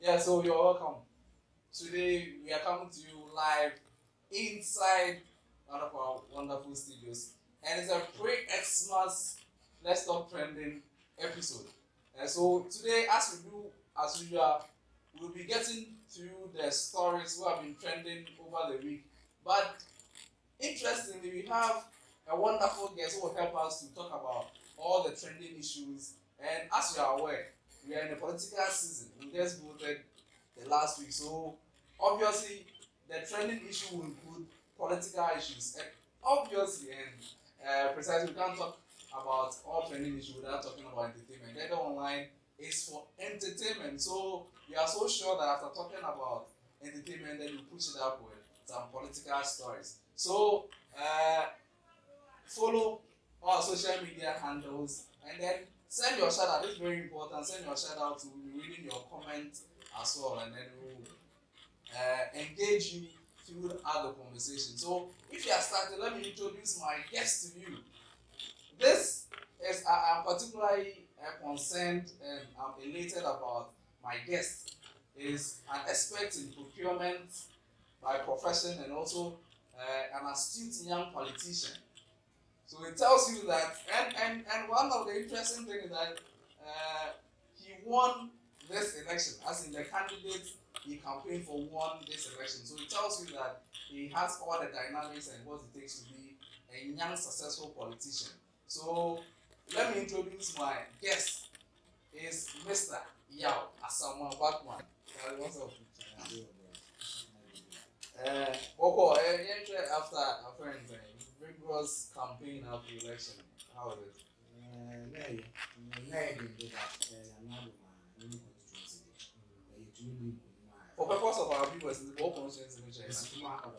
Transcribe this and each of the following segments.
Yeah, so you're welcome. Today we are coming to you live inside one of our wonderful studios, and it's a pre-XMAS Let's Stop Trending episode. And so today, as we do as usual, we'll be getting through the stories who have been trending over the week. But interestingly, we have a wonderful guest who will help us to talk about all the trending issues. And as you are aware, we are in a political season. We just voted the last week, so obviously the trending issue will include political issues. And obviously, and precisely, we can't talk about all trending issues without talking about entertainment. Data online is for entertainment, so we are so sure that after talking about entertainment, then we push it up with some political stories. So follow our social media handles and then send your shout out. It's very important. Send your shout out to reading your comments as well, and then we'll engage you throughout the conversation. So if you are starting, let me introduce my guest to you. This is I'm particularly concerned and I'm elated about my guest. Is an expert in procurement by profession and also an astute young politician. So it tells you that, and one of the interesting things is that he won this election, as in the candidate he campaigned for won this election. So it tells you that he has all the dynamics and what it takes to be a young, successful politician. So let me introduce my guest. Is Mr. Yao Asamoah Bakman. What's up? After a friend rigorous campaign after the election. How is it? For purpose of our viewers, in the whole constituency in China.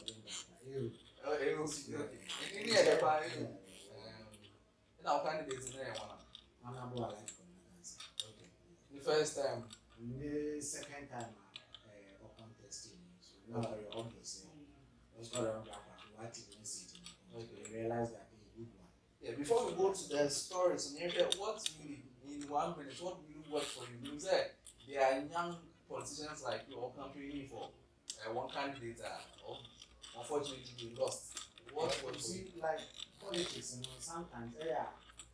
In our candidates in there, the first time. The second time, contesting. So not very obvious. They realize that it's a good one. Yeah, before we go to the stories, what really, in 1 minute, what really worked for you? Because there are young politicians like you all campaigning for one candidate, unfortunately they lost. What you see, like politics, sometimes,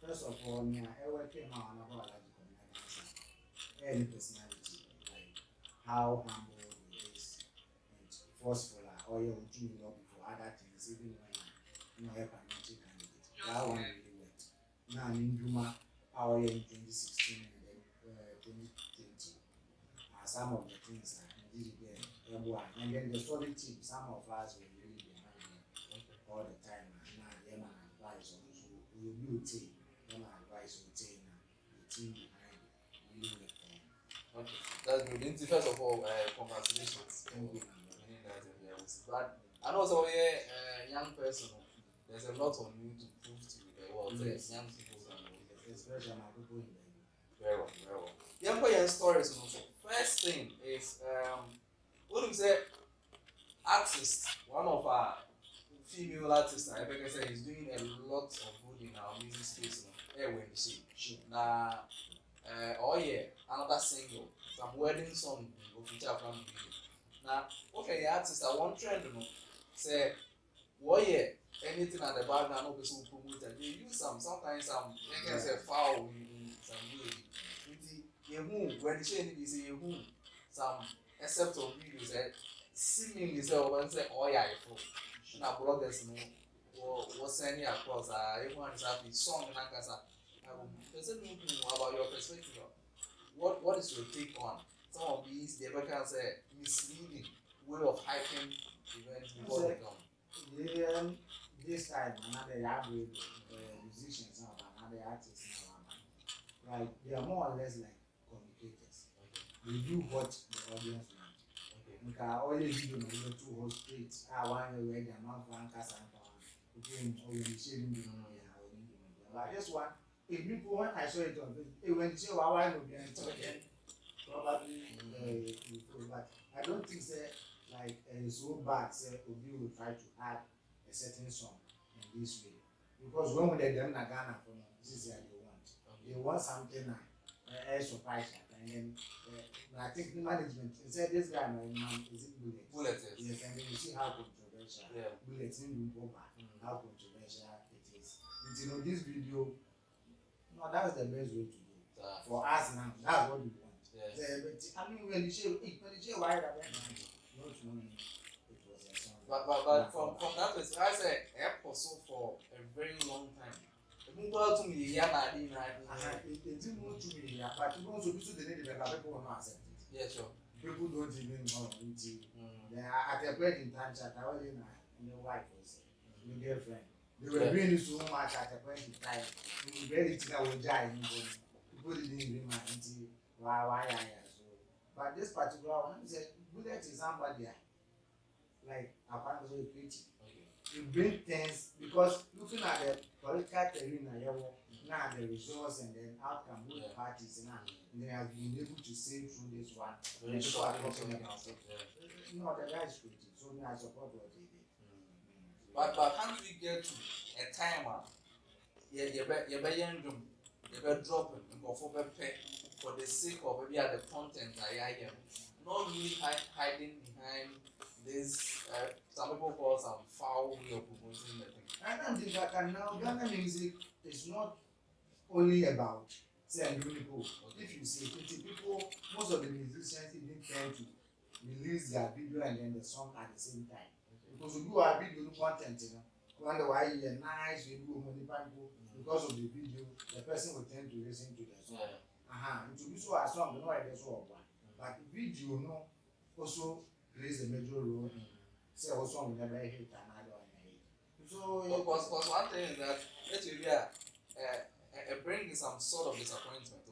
first of all, I work in about like any personality, like how humble he is and forceful, or you do before other things, even when you're a parliamentary candidate. That one really worked. Now in Duma, our year in 2016 and then 2020, some of the things are indeed there. And then the solid team, some of us were really behind them all the time. Now them and advice also, we will take them and advice will take now the team behind really worked. Okay, that's good. First of all, congratulations. Thank you. But I know so a young person, there's a lot on you to prove to the world. Yes. Young people can especially my people in the very well, very well. Young stories also. First thing is what do you say? Artist, one of our female artists, I think I say is doing a lot of good in our music space. Wendy. Now, another single, some wedding song of feature from the video. Now, okay, the artist, I want trend, say, anything at the background, no person will promote it. They use sometimes they can say foul in some way. When she say some except on videos, seemingly say, now bloggers was sending across, everyone is happy, song and doesn't mean about your perspective. What is your take on some of these, they can say, misleading way of hyping events before they come? This time, another average musicians now, another artists now, like they are more or less like communicators. They do what the audience wants. Okay, always do the two whole straight. I want to wear the mouth one cast and okay, or you shouldn't do like this one. If people when I saw it on Facebook, when you say I will be entertained, probably but I don't think that like so bad say Obi will try to add a certain song in this way. Because when they done Ghana for now, this is what they want. They want something air surprise, and then I think the management said this guy, my man, is it bullet? Bullet, Yes, and then you see how controversial bullets in Lumboba, how controversial it is. And you know, this video, no, that's the best way to do it. For us now, that's what we want. But I mean, when you say why that went on, not knowing it was a song. But from that perspective, I said airport so for a very long time. The people to me, yeah, it didn't move to me, yeah, but you also do the need that people will not accept it. Yeah, sure. People don't even know until at a point in time, chat, I was in my wife was my girlfriend. They were doing it so much at a point in time. Very thing would die. People didn't even mind until why. So, but this particular one, I said, bullet is somebody like apparently preaching. It brings things because looking at the political terrain now the results and then outcome both parties now they have been able to sail through this one. No, the guy is creative, so I support what he did. But can't we get to a time you better drop him and go for the sake of maybe the content I am not really hiding behind this some people call some foul way of promoting the thing. I don't think that can now Ghana music is not only about saying people. If you see people, most of the musicians even tend to release their video and then the song at the same time. Because we do our video content, wonder why you're nice, we do money people because of the video, the person will tend to listen to the song. And to do so a song, you know why there's one. But video also plays a major role. Say also we never hit another one. So because one thing is that it brings some sort of disappointment.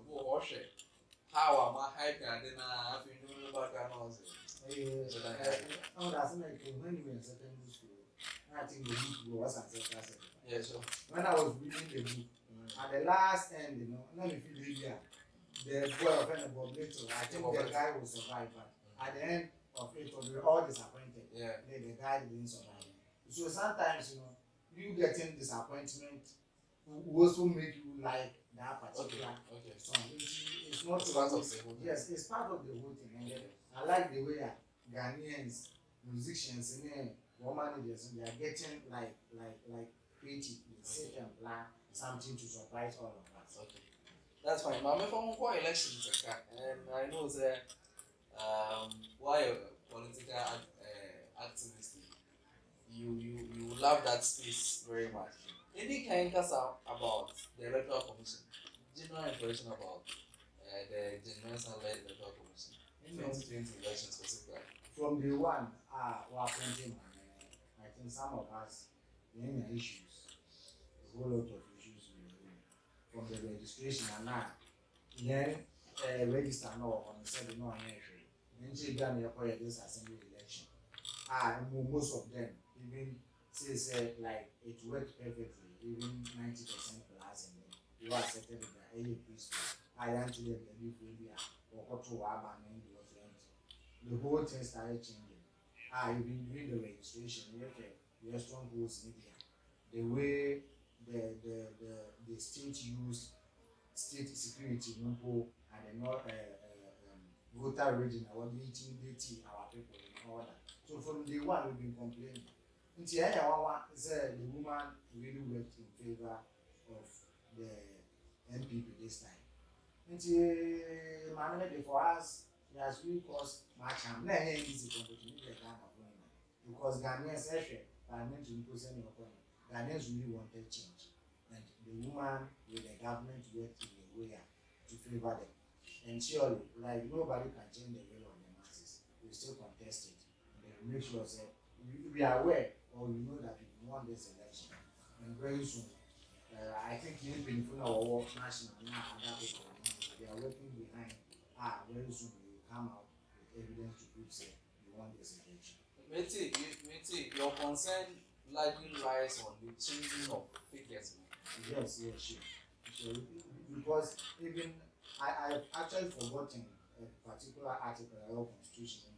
How am I hyping and then I've been doing back and all this. That's like when you were in secondary school, I think the book was ancestral. Yeah, sure. When I was reading the book, at the last end, let me feel it the boy of the Boblito, I think the guy will survive, but at the end of it, we were all disappointed. The guy didn't survive. So sometimes, you getting disappointment will also make you like that particular song. It's not part of the whole thing. Yes, it's part of the whole thing. And then I like the way Ghanaians, musicians, managers, they are getting like creative. They sit and plan something to surprise all of us. Okay. That's fine. But if I'm for elections, and I know that why a political activist, you love that space very much. Any kind of about the electoral commission, general information about the generation-led electoral commission, 2020 election specifically. From the one, we are printing, I think some of us, many issues, a whole lot of issues from the registration and now, register now on the 7th no entry. Then she done this assembly election. Most of them even say like it worked perfectly, even 90% plus, and you accepted it by any peaceful. I actually believe or what to the whole thing started changing. You've been doing the registration, you have strongholds in India. The way the state used state security and the not voter region, what we intimidate our people and all that. So from day one we've been complaining. Until anyone said the woman really worked in favor of the NPP this time. Until for us, it has really caused much harm. Not easy to continue the kind of women because Ghanaians, I meant to impose any opponent. Ghanaians really wanted change, and the woman with the government worked in a way to favor them. And surely, like nobody can change the will of the masses. We still contest it, and then make sure that we are aware or we know that we won this election. And very soon, I think you've been putting our work national now, and that people, they are working behind. Very soon we will come out with evidence to prove that we won this election. Meti, your concern largely lies on the changing of figures. Yes, sure. Because even I've actually forgotten a particular article in our constitution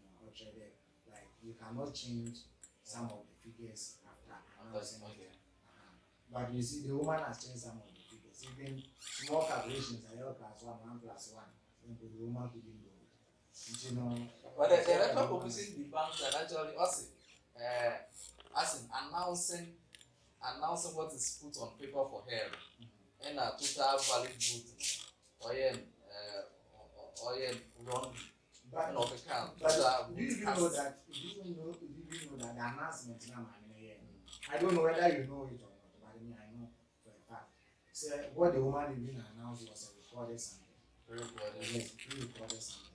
like you cannot change some of the figures after announcing it. But you see, the woman has changed some of the figures. Even small calculations, I electoral class 1 then the woman couldn't go. You know, but the electoral commission debunked that actually also as in announcing what is put on paper for her and a total valid vote or wrong but of the count. but do you know that the announcement now I don't know whether you know it or not, but I mean I know for a fact. So what the woman even announced was a recorded something. Yes, pre-recorded something.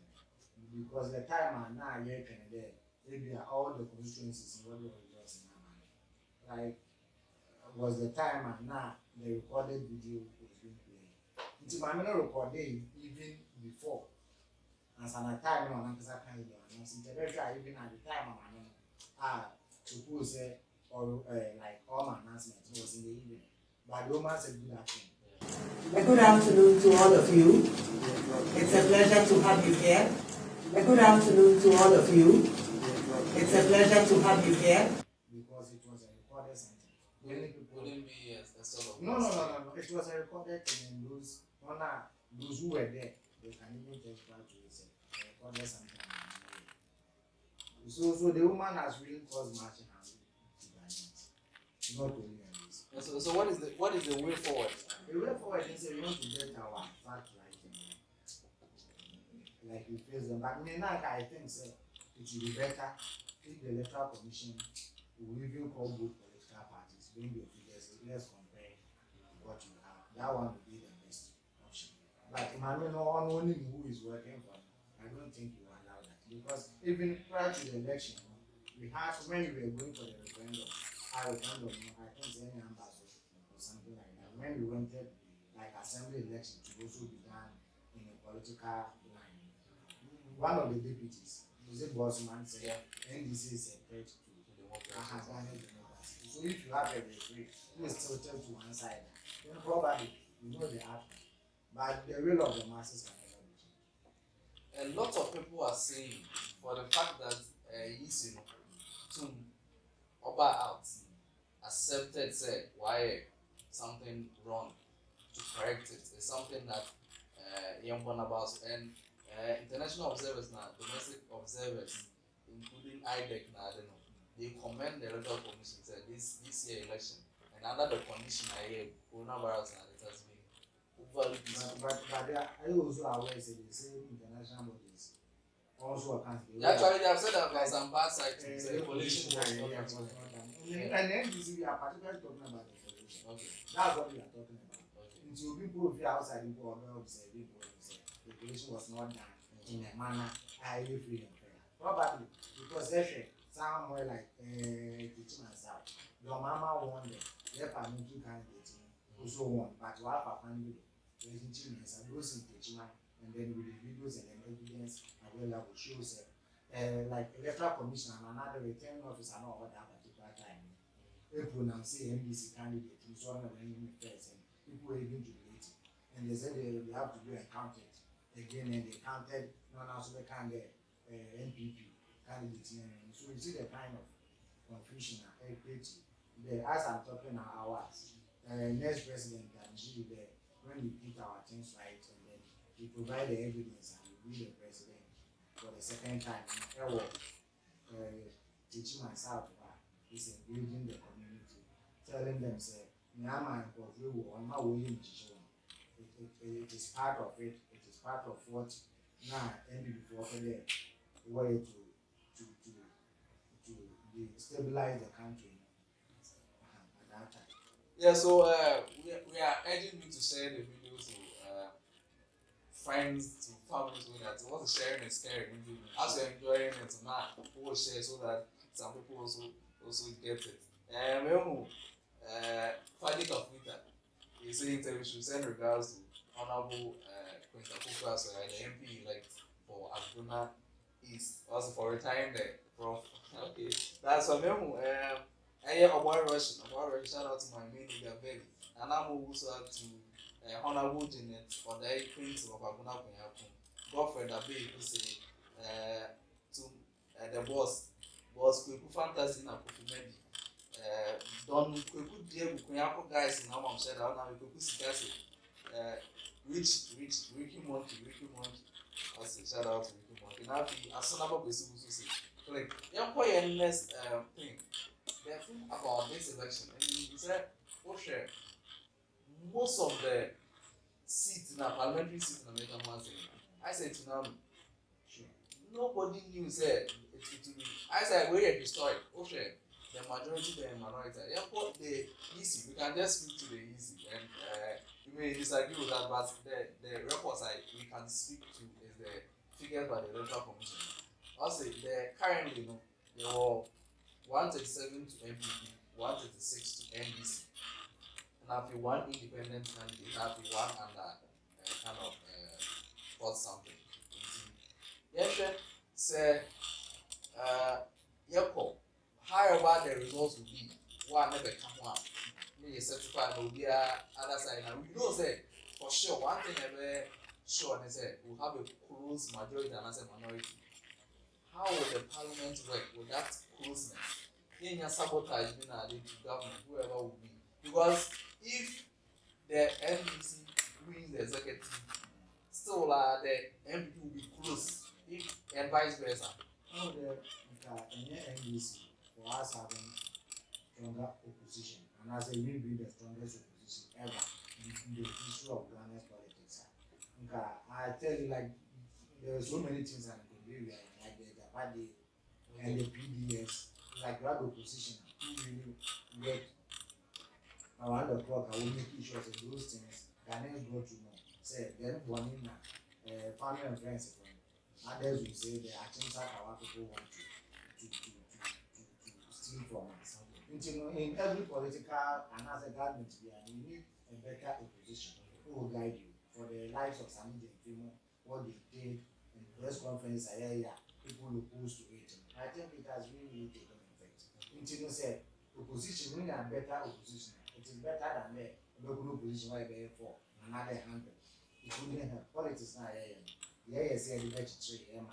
Because the time and now you're there, maybe all the constituencies in what was just in my mind. Like was the time and now the recorded video was being played. It's my recorded even before. And some time no one can announce it. Even at the time suppose or like all my announcements was in the evening. But the woman said good afternoon. A good afternoon to all of you. It's a pleasure to have you here. A good afternoon to all of you. It's a pleasure to have you here. Because it was a recorded sentence. Wouldn't be a sort of No. It was a recorded thing, and those who were there, they can even testify to it. A recorded sentence. So the woman has really caused much harm to Ghanaians. Not only on this. So what is the way forward? The way forward is we want to get our fact right. Like we face them. But now I think it will be better if the electoral commission will even call both political parties, bring your figures, let's compare what you have. That one will be the best option. But Emmanuel only who is working for me, I don't think you allow that. Because even prior to the election, we had when we were going for the referendum, I think any ambassador or something like that. When we wanted like assembly election to also be done in a political line. One of the deputies, Jose Bosman, said NDC is a threat to democracy. So if you have a referee who is tilted to one side, then probably you know the outcome. But the will of the masses can never be changed. A lot of people are saying for the fact that he's to Oba out accepted why something wrong to correct it. It's something that young about and international observers now, domestic observers, including IDEC now, they commend the electoral commission said this year election and under the condition coronavirus now it has been overly peaceful. But I also aware say the same international bodies also account. Actually they have said that there are some bad sides to the coalition was not done. And then this we are particularly talking about the coalition. Okay. That's what we are talking about. Okay. Until people feel outside people observe the coalition was not done in a manner highly free and fair. Probably because somewhere like teaching myself, your mama won them, their parliamentary candidate also won, but you have a family teaching myself, those in teaching, and then with the videos and then evidence available shows like electoral commission and another returning officer not over that particular time. People now say NDC candidate is one of the first and people were even jubilating. And they said they have to go and count it again, and they counted also the candidate NPP candidate. So you see the kind of confusion and equity there. As I'm talking now, ours next president can be there when we put our things right, and then we provide the evidence and we be the president for the second time. Teaching myself is engaging the community, telling them say it is part of it. It is part of what now NDP for there way to stabilize the country at that time. Yeah, so we are urging you to share the video to friends, to families, so that what is sharing is caring. As you're enjoying it now, we will share so that some people also get it. And Fadi Kafuta is saying that we should send regards to Honorable Quinta Kukas, the MP elect for Abduna East, also for retiring the Prof. Okay, that's for me. Shout out to my main leader, Wendy. And I'm also to Honorable Janet or the Prince of Abuna Kunyakun. Godfrey Abbey, who say to the boss, Kweku Fantasy na Kufumedi. Don Kweku dear Kunyako guys in our said, I'll Kweku Sikasi. Rich Ricky Monty. I say shout out to Ricky Monty. Now the Asonaba Besubu say, like, young boy and next thing. The thing about this election, and he said, oh share, most of the seats in a parliamentary seats in American ones. I said to now, Sure. nobody knew said it would be. I said we are historic. Oh share, the majority, the minority. Yeah, but the easy. We can just speak to the easy, and you may disagree with that, but the reports we can speak to is the figures by the electoral commission. Also, the currently, there were 137 to NPP, 136 to NDC, and after one independent candidate, after one under kind of got something. Yes, say, however the results will be, one never come one. May certify no be other side. Now we know say for sure one thing ever sure they say we have a close majority and as a minority. How will the parliament work with that closeness? In your sabotage being added to government, whoever will be. Because if the NDC wins the executive, still the MP will be close. If and vice versa. Now the NDC for us having stronger opposition, and as a will be the strongest opposition ever in the history of Ghana's politics. I tell you, like, there are so many things that could be like the Japadi and the PDS, like you have opposition who really work around the clock. I will make issues of those things. Ghanaians go to know. Say, then one in family and friends. Others will say the actions that our people want to steal from us. In every political and as a government, you need a better opposition who will guide you for the lives of Samiji and Fimo, what they did in the press conference, people opposed to it. I think it has really taken effect. Intino said, opposition, we need a better opposition. It is better than the local opposition where they for another 100. It wouldn't have politics now. Yes, the better tree, man.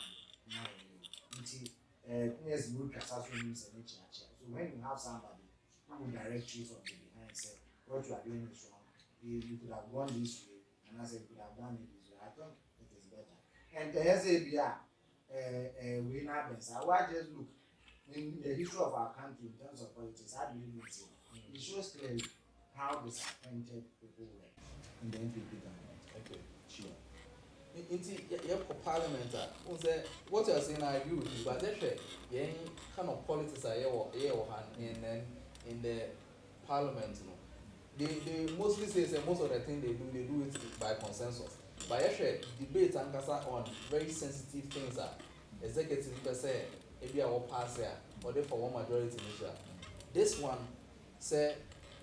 Yes, good catastrophe means a nature. So when you have somebody who will direct you from the behind, say what you are doing is wrong, you could have gone this way, and I said you could have done it this way. I think it is better. And the SABR, we now why just look in the history of our country in terms of politics, how do you mean it? It shows clearly how disappointed people were in the NPP government. Okay. Sure. For parliament, what you are saying, I agree with you, but that's kind of politics are in the parliament. They mostly say most of the things they do it by consensus. But actually, debate and on very sensitive things are executive per se, maybe I will pass here, or they for one majority measure. This one say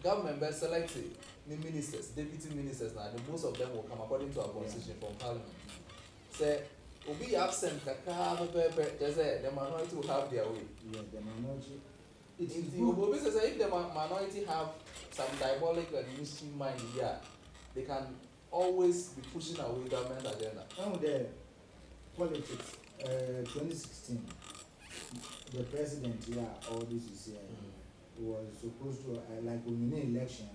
government best selected the ministers, deputy ministers now, most of them will come according to our constitution from parliament. Say will be absent the minority will have their way. Yeah, the minority. If the minority have some diabolic and mischief mind here, they can always be pushing away government agenda. Now the politics, 2016, the president here, all this is here, was supposed to like win an election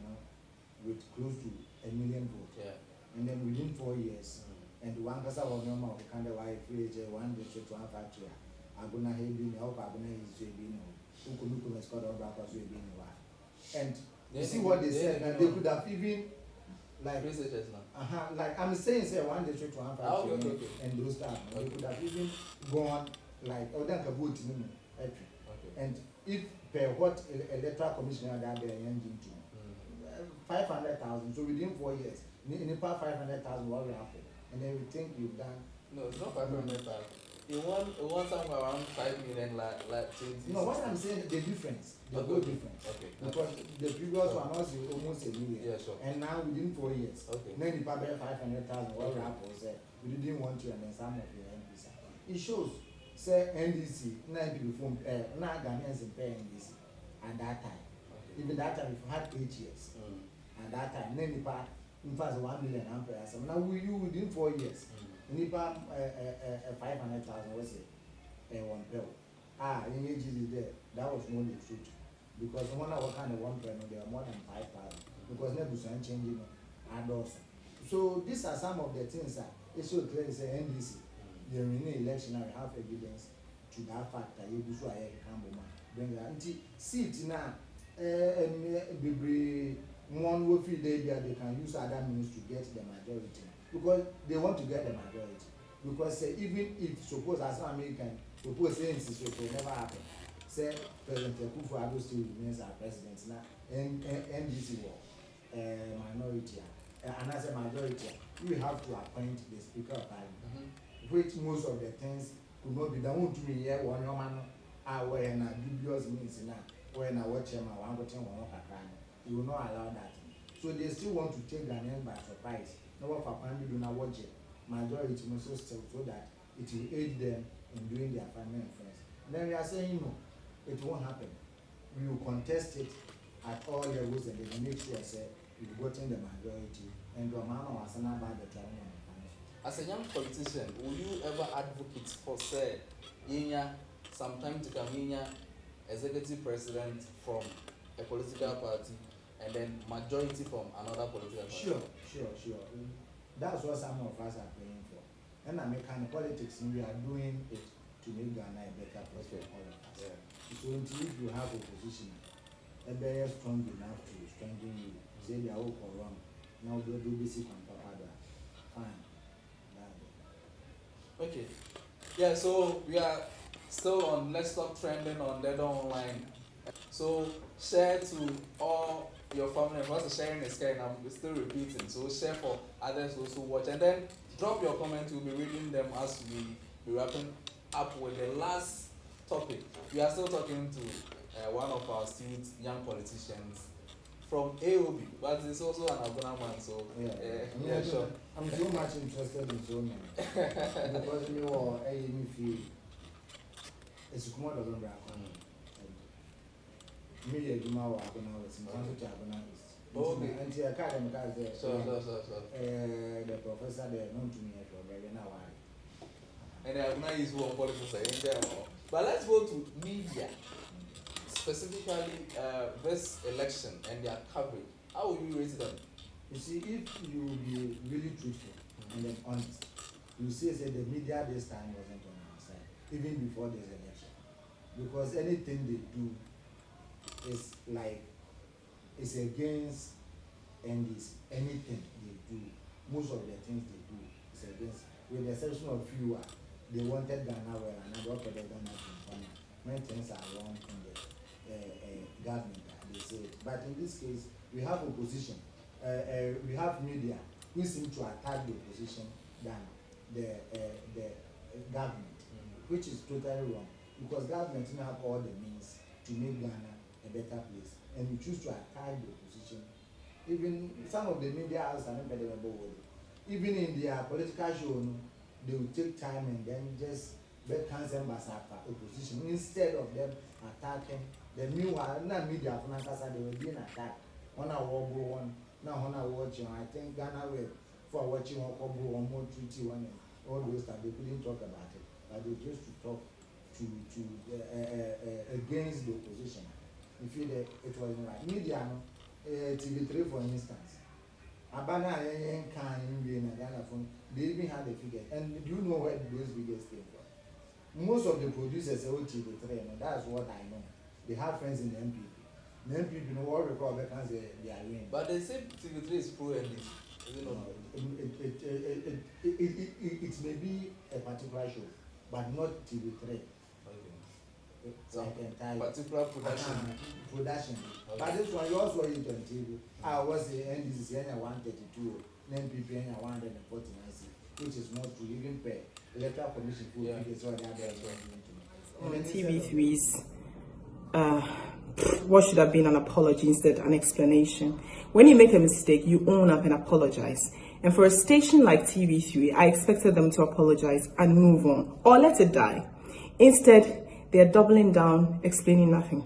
with close to 1 million votes. Yeah. And then within 4 years, and one person was normal, the kind of wife, one district, one factory, Aguna Habi, help Aguna is being Ukunuku has got all back as we've been. And you see what they said, that they could have even like like I'm saying, say one district, one factory, and those stuff. They could have even gone like and if per what electoral commissioner that they are engaging to 500,000, so within 4 years, in the past 500,000 what will happen? And then we think you've done. No, it's not 500,000. You want somewhere around 5 million like 20. No, what I'm saying, the difference, the whole difference. Okay. Because the previous one was almost 1 million. Yeah, sure. And now within 4 years, okay. Then the public 500,000 what will happen? We didn't want you, and then some of your NDC. It shows, say NDC, now people now Ghanaians in pay NDC at that time. Okay. Even that time, if you had 8 years, at that time, then the part, in fact, 1 million amperes. Now you within 4 years. Nipa 500,000 was it? One pill. In age is there. That was not the truth. Because one of kind of 1 pill, there are more than 5,000. Because never changing and also. So these are some of the things that it should clearly say NDC. During the election, I have evidence to that fact that you do I can bring that seat now. One will feel they can use other means to get the majority because they want to get the majority. Because even if suppose as an American propose things it will never happen. Say President Kufuor still remains our president now, and NDC will minority and as a majority, you have to appoint the Speaker of Parliament, which most of the things could not be done to me here. One man, where in a dubious means now, when I watch him, I want to tell one you will not allow that. So they still want to take Ghanaians by surprise. No one for family do not watch it. Majority must still so that it will aid them in doing their family and friends. And then we are saying no, it won't happen. We will contest it at all levels and then make sure say we've gotten the majority and the man was not about the traveling. As a young politician, will you ever advocate for say sometime to come executive president from a political party and then majority from another political party? Sure. That's what some of us are playing for. And American politics, we are doing it to make Ghana a better place for all of us. Yeah. So until you have opposition, a very strong enough to strengthen you, say they are all wrong. Now do basic on Papa. Fine. Okay. Yeah, so we are still on Let's Stop Trending on Dead Online. So share to all your family members. Sharing is kind. I'm still repeating. So share for others also watch, and then drop your comments. We'll be reading them as we be wrapping up with the last topic. We are still talking to one of our students, young politicians from AOB, but it's also an Abuna man. So sure. I'm so much interested in so many because you know, me feel it's a command of them. Me, you know, Abuna was in Tanzania, Abuna is. Okay. Until I can't remember. Sure. The professor there, known to me for very now. And Abuna is one politics. But let's go to media, specifically this election and their coverage. How will you rate them? You see, if you be really truthful and then honest, you see that the media this time wasn't on our side, even before this election. Because anything they do is like, it's against NDC. Anything they do, most of the things they do is against, with the exception of few, they wanted Ghana well and I got they don't have to when things are wrong in the government, they say it. But in this case, we have opposition. We have media who seem to attack the opposition than the government, which is totally wrong. Because government now have all the means to make Ghana a better place, and we choose to attack the opposition. Even some of the media houses are not better than even in their political show, they will take time and then just make cancel after opposition instead of them attacking. The meanwhile, not media, they were being attacked. On our war one, now on our watching, I think Ghana will for watching one more treaty one, all those that they couldn't talk about it, but they just to talk to against the opposition. You feel that it was right. Media, TV3 for instance, Abana they even had the figures. And do you know where those figures came from? Most of the producers say TV3, and that's what I know. They have friends in the NPP. The NPP know what we call because they are winning. But they say TV3 is pro-NDC. It may be a particular show, but not TV3. Like particular production. Okay. But this one you also it on TV. I was the NDC 132, NPP 149, which is not to even pay electoral commission for on TV3's what should have been an apology instead an explanation. When you make a mistake, you own up and apologize. And for a station like TV3, I expected them to apologize and move on or let it die. Instead, they're doubling down, explaining nothing.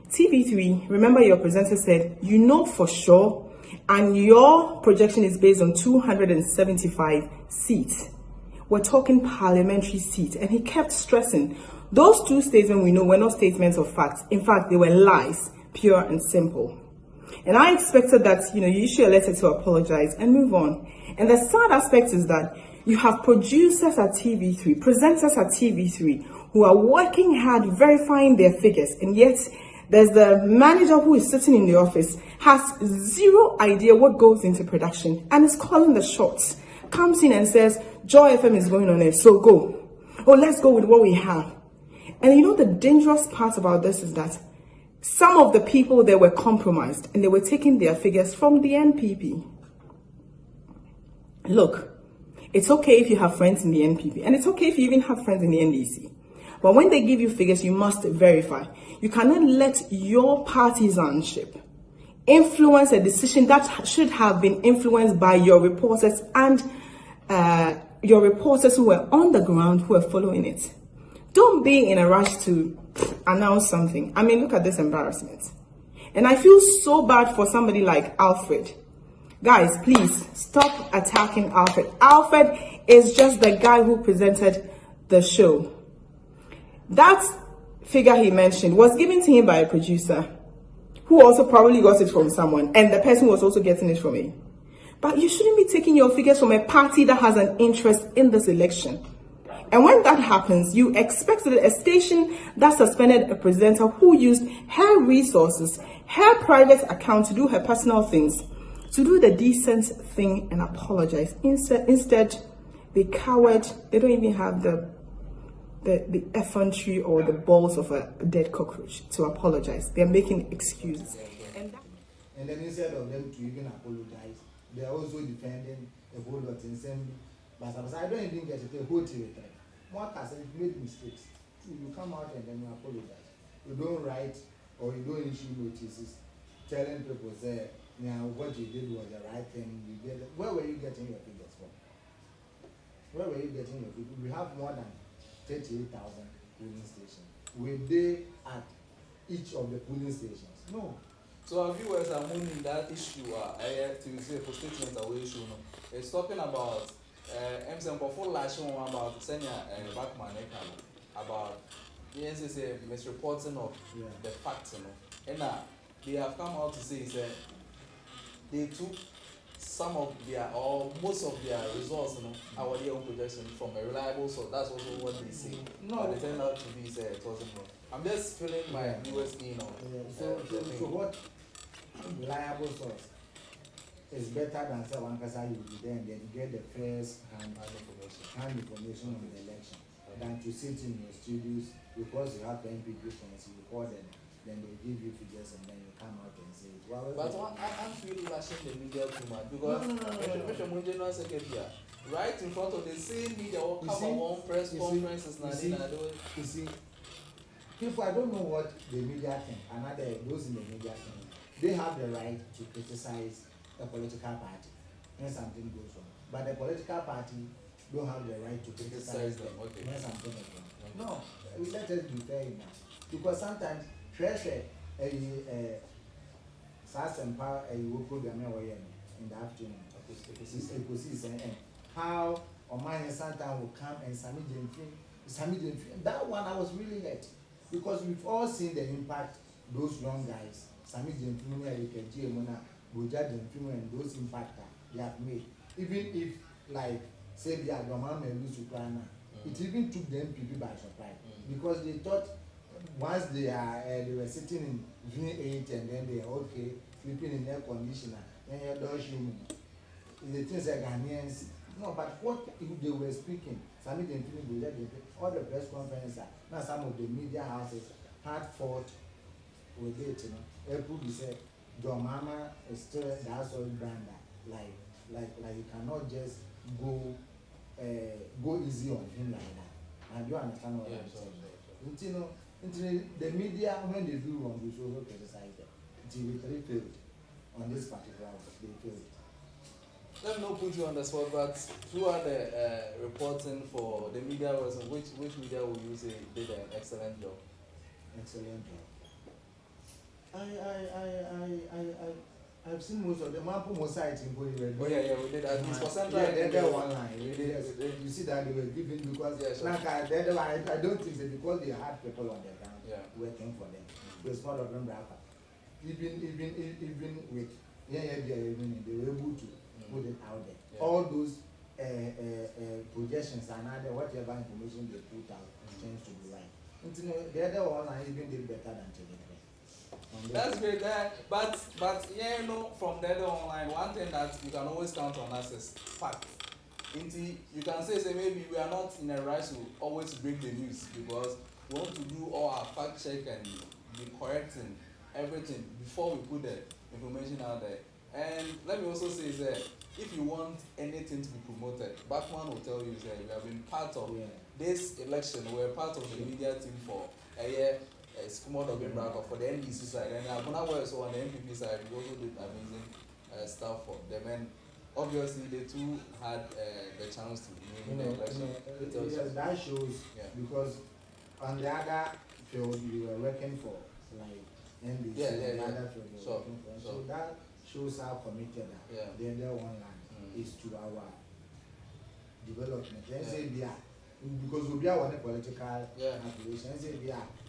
TV3, remember your presenter said, you know for sure, and your projection is based on 275 seats. We're talking parliamentary seats, and he kept stressing, those two statements we know were not statements of facts. In fact, they were lies, pure and simple. And I expected that, you issue a letter to apologize and move on. And the sad aspect is that you have producers at TV3, presenters at TV3, who are working hard verifying their figures, and yet there's the manager who is sitting in the office, has zero idea what goes into production, and is calling the shots. Comes in and says, Joy FM is going on air, so go. Oh, let's go with what we have. And you know the dangerous part about this is that some of the people there were compromised and they were taking their figures from the NPP. Look, it's okay if you have friends in the NPP, and it's okay if you even have friends in the NDC. But when they give you figures, you must verify. You cannot let your partisanship influence a decision that should have been influenced by your reporters and your reporters who were on the ground, who were following it. Don't be in a rush to announce something. I mean, look at this embarrassment. And I feel so bad for somebody like Alfred. Guys, please stop attacking Alfred. Alfred is just the guy who presented the show. That figure he mentioned was given to him by a producer who also probably got it from someone, and the person was also getting it from him. But you shouldn't be taking your figures from a party that has an interest in this election. And when that happens, you expect a station that suspended a presenter who used her resources, her private account to do her personal things, to do the decent thing and apologize. Instead, they coward. They don't even have the effrontery or the balls of a dead cockroach to apologize. They're making excuses. And then instead of them to even apologize, they're also defending a whole lot in assembly. But I don't even get it. A whole theory. One has made mistakes. You come out and then you apologize. You don't write or you don't issue notices telling people, say, yeah, what you did was the right thing. You did it. Where were you getting your figures from? Where were you getting your figures? We have more than 38,000 polling stations. Were they at each of the polling stations? No. So our viewers are moving that issue. I have to say for statement away issue. No, it's talking about before last one about senior Backman about the NCC misreporting of the facts. You know, and they have come out to say that they took some of their or most of their results, you know, our own projection from a reliable source. That's also what they say. No, but it turned out to be said it wasn't wrong. I'm just filling my viewers in on. So what reliable source is better than say one person you will be there and then you get the first hand information on the election than to sit in your studios because you have NPP friends, you call them, then they give you figures and then you come out and say it. Well, but I feel lashing the media too much because right in front of the same media will cover one press conferences. You see, people, I don't know what the media think, and those in the media think. They have the right to criticize a political party when something goes wrong, but the political party don't have the right to criticize them when something goes wrong. No, let us be fair enough, because sometimes treasure SAS and power will program in the afternoon. How Omani Santa will come and Sami Jenfin. That one I was really hurt because we've all seen the impact those young guys, Sami Jenfin, Boja Jenfin, and those impact they have made. Even if, like, say, the Agama may lose Ukraine, it even took the NPP by surprise because they thought once they were sitting in V8 and then they are okay, sleeping in air conditioner, then you're dodging. The things like GHANAIANS. No, but what they were speaking, all the press conferences, now some of the media houses had fought with it, you know. Everybody said, John Mama is still that sort of brand, like you cannot just go easy on him like that. And you understand what I'm saying? You know, the media, when they do wrong, we should also criticize them. TV3 failed on this particular one. They failed. Let me not put you on the spot, but throughout the reporting for the media, which media would you say did an excellent job? Excellent job. I've seen most of the Mampu Mosaic in Korea. Oh yeah, we did at least for Central. Yeah, they one line. You see that they were giving because I don't think that because they had people on the ground working for them. There's part of them that even with they were able to put it out there. All those projections and other whatever information they put out tends to be right. The other one I even did better than Telegram. That's great. But yeah, you know, from the other online, one thing that you can always count on us is fact. You can say maybe we are not in a rush to always break the news because we want to do all our fact check and be correcting everything before we put the information out there. And let me also say that if you want anything to be promoted, Batman will tell you that we have been part of this election. We're part of the media team for a year. It's more of a bracket for the NDC side, and Abuna was on the NPP side. We also did amazing stuff for them, and obviously they too had the chance to win the election. Yes, that shows because on the other field you were working for, like NDC, the other field you were working for. So that shows how committed the other one line is to our development. Let's say because we are on a political affiliation. Let's say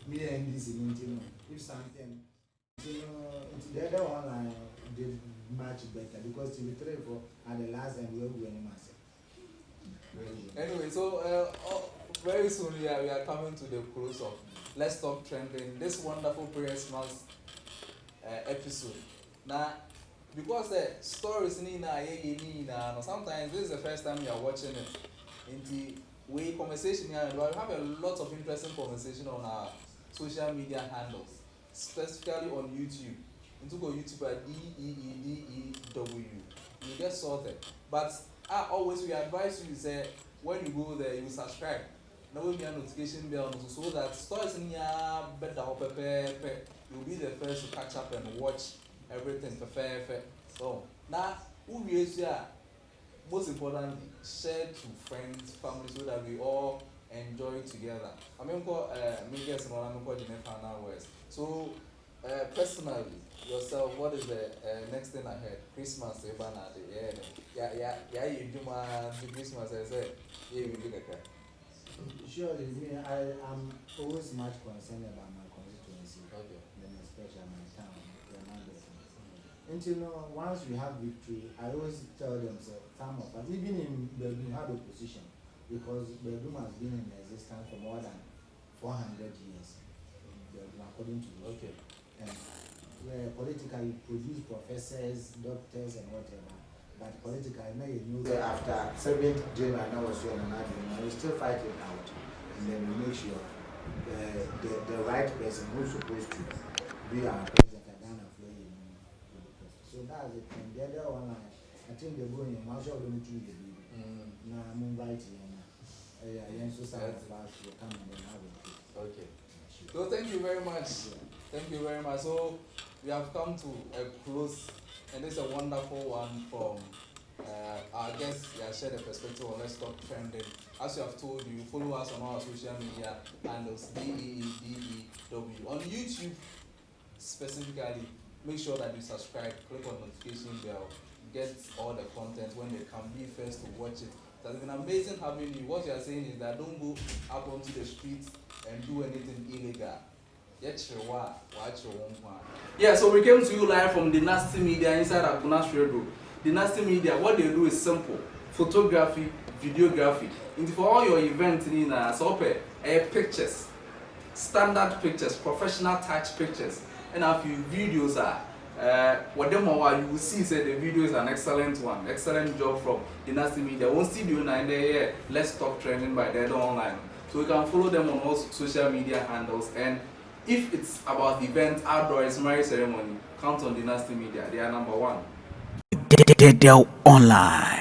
me and this if something the other one did much better because TV3 for at the last time we were in massive. Anyway, so very soon we are coming to the close of Let's Talk Trending, this wonderful PRE-XMAS episode. Now, because the stories sometimes this is the first time you are watching it. We conversation here, we have a lot of interesting conversation on our social media handles, specifically on YouTube. You go YouTube at DEEDEW. You get sorted. But we advise you say when you go there, you subscribe. There will be a notification bell so that stories in here better you'll be the first to catch up and watch everything fair. So now who is here? Most importantly, share to friends, family, so that we all enjoy together. I mean, so personally, yourself, what is the next thing ahead? Christmas, Christmas, I said, surely, I am always much concerned about my constituency, then especially my town. Until once we have victory, I always tell them, time of even in Belgium had opposition because Belgium has been in existence for more than 400 years, according to and where politically produce professors, doctors, and whatever. But politically, now you know that after 7th January, now was we still fight it out, and then we make sure the right person who's supposed to be our president. So that's it. And the other one, I think they're going in much of them to the baby. Now I'm inviting Okay. So thank you very much. Thank you very much. So we have come to a close, and this is a wonderful one from our guest. Shared a perspective on Let's Talk Trending. As you have told you, follow us on our social media handles DEEDEW on YouTube specifically. Make sure that you subscribe, click on notification bell, get all the content when they come, be first to watch it. It has been amazing having you. What you are saying is that don't go out onto the streets and do anything illegal. Yeah, so we came to you live from Dynasty Media inside Akunas Radio. Dynasty Media, what they do is simple: photography, videography. And for all your events in pictures, standard pictures, professional touch pictures. And a few videos whatever you will see say the video is an excellent one, excellent job from Dynasty Media. One studio and Let's Talk Trending by Dead Online. So you can follow them on all social media handles. And if it's about the event, outdoor, it's marriage ceremony, count on Dynasty Media. They are number one. Dead Online.